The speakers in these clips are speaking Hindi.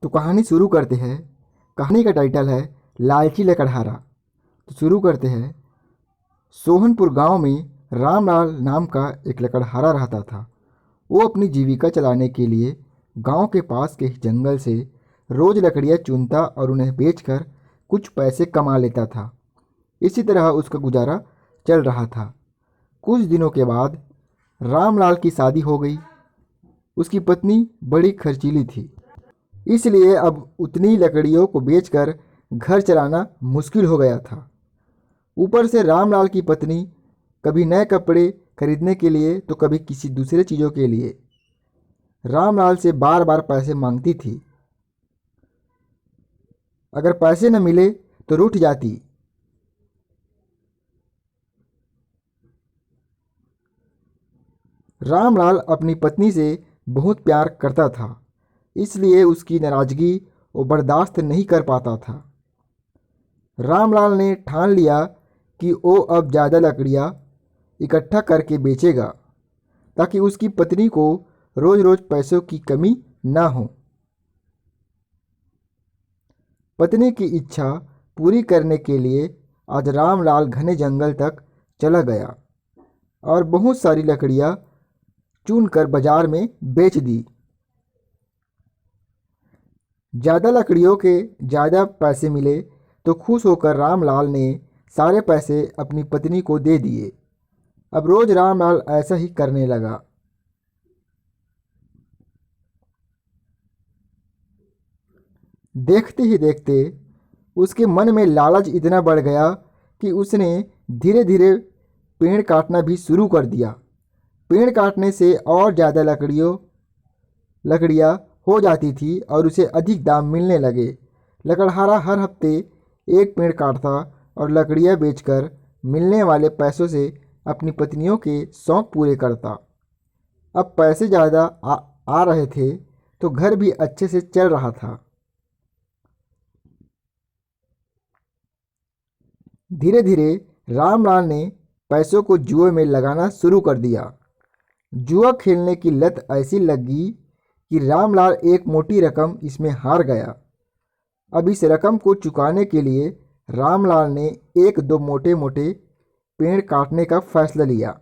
तो कहानी शुरू करते हैं। कहानी का टाइटल है लालची लकड़हारा। तो शुरू करते हैं। सोहनपुर गांव में रामलाल नाम का एक लकड़हारा रहता था। वो अपनी जीविका चलाने के लिए गांव के पास के जंगल से रोज लकड़ियां चुनता और उन्हें बेचकर कुछ पैसे कमा लेता था। इसी तरह उसका गुजारा चल रहा था। कुछ दिनों के बाद रामलाल की शादी हो गई। उसकी पत्नी बड़ी खर्चीली थी, इसलिए अब उतनी लकड़ियों को बेचकर घर चलाना मुश्किल हो गया था। ऊपर से रामलाल की पत्नी कभी नए कपड़े खरीदने के लिए तो कभी किसी दूसरे चीज़ों के लिए रामलाल से बार बार पैसे मांगती थी। अगर पैसे न मिले तो रूठ जाती। रामलाल अपनी पत्नी से बहुत प्यार करता था, इसलिए उसकी नाराज़गी वो बर्दाश्त नहीं कर पाता था। रामलाल ने ठान लिया कि वो अब ज़्यादा लकड़ियाँ इकट्ठा करके बेचेगा, ताकि उसकी पत्नी को रोज़ रोज़ पैसों की कमी ना हो। पत्नी की इच्छा पूरी करने के लिए आज रामलाल घने जंगल तक चला गया और बहुत सारी लकड़ियाँ चुनकर बाजार में बेच दी। ज़्यादा लकड़ियों के ज़्यादा पैसे मिले तो खुश होकर रामलाल ने सारे पैसे अपनी पत्नी को दे दिए। अब रोज़ रामलाल ऐसा ही करने लगा। देखते ही देखते उसके मन में लालच इतना बढ़ गया कि उसने धीरे धीरे पेड़ काटना भी शुरू कर दिया। पेड़ काटने से और ज़्यादा लकड़ियाँ हो जाती थी और उसे अधिक दाम मिलने लगे। लकड़हारा हर हफ्ते एक पेड़ काटता और लकड़ियाँ बेचकर मिलने वाले पैसों से अपनी पत्नियों के शौक़ पूरे करता। अब पैसे ज़्यादा आ रहे थे तो घर भी अच्छे से चल रहा था। धीरे धीरे रामलाल ने पैसों को जुए में लगाना शुरू कर दिया। जुआ खेलने की लत ऐसी लगी कि रामलाल एक मोटी रकम इसमें हार गया। अब इस रकम को चुकाने के लिए रामलाल ने एक दो मोटे मोटे पेड़ काटने का फैसला लिया।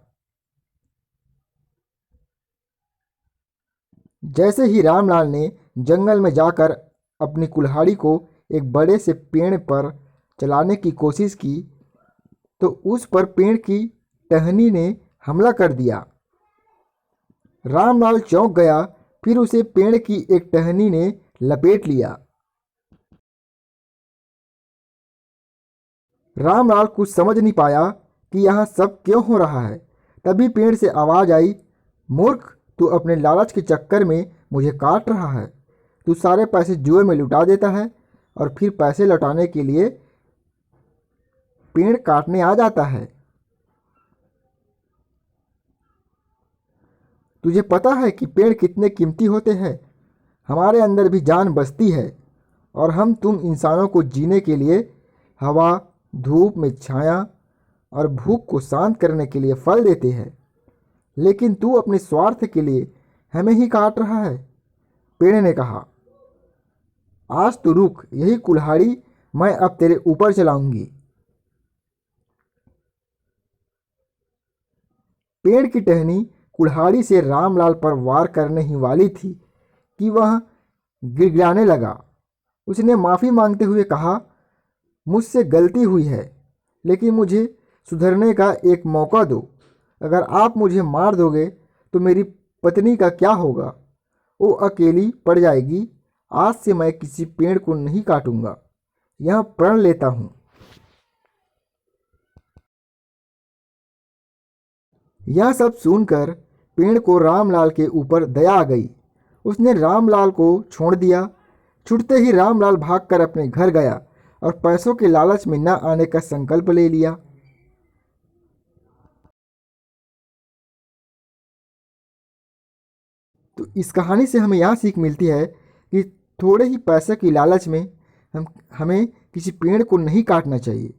जैसे ही रामलाल ने जंगल में जाकर अपनी कुल्हाड़ी को एक बड़े से पेड़ पर चलाने की कोशिश की तो उस पर पेड़ की टहनी ने हमला कर दिया। रामलाल चौंक गया, फिर उसे पेड़ की एक टहनी ने लपेट लिया। रामलाल कुछ समझ नहीं पाया कि यहाँ सब क्यों हो रहा है। तभी पेड़ से आवाज़ आई, मूर्ख, तू अपने लालच के चक्कर में मुझे काट रहा है। तू सारे पैसे जुए में लुटा देता है और फिर पैसे लौटाने के लिए पेड़ काटने आ जाता है। तुझे पता है कि पेड़ कितने कीमती होते हैं? हमारे अंदर भी जान बसती है और हम तुम इंसानों को जीने के लिए हवा, धूप में छाया और भूख को शांत करने के लिए फल देते हैं, लेकिन तू अपने स्वार्थ के लिए हमें ही काट रहा है। पेड़ ने कहा, आज तो रुक, यही कुल्हाड़ी मैं अब तेरे ऊपर चलाऊंगी। पेड़ की टहनी कुल्हाड़ी से रामलाल पर वार करने ही वाली थी कि वह गिड़गिड़ाने लगा। उसने माफ़ी मांगते हुए कहा, मुझसे गलती हुई है, लेकिन मुझे सुधरने का एक मौका दो। अगर आप मुझे मार दोगे तो मेरी पत्नी का क्या होगा? वो अकेली पड़ जाएगी। आज से मैं किसी पेड़ को नहीं काटूंगा, यह प्रण लेता हूँ। यह सब सुनकर पेड़ को रामलाल के ऊपर दया आ गई। उसने रामलाल को छोड़ दिया। छूटते ही रामलाल भागकर अपने घर गया और पैसों के लालच में न आने का संकल्प ले लिया। तो इस कहानी से हमें यह सीख मिलती है कि थोड़े ही पैसे की लालच में हमें किसी पेड़ को नहीं काटना चाहिए।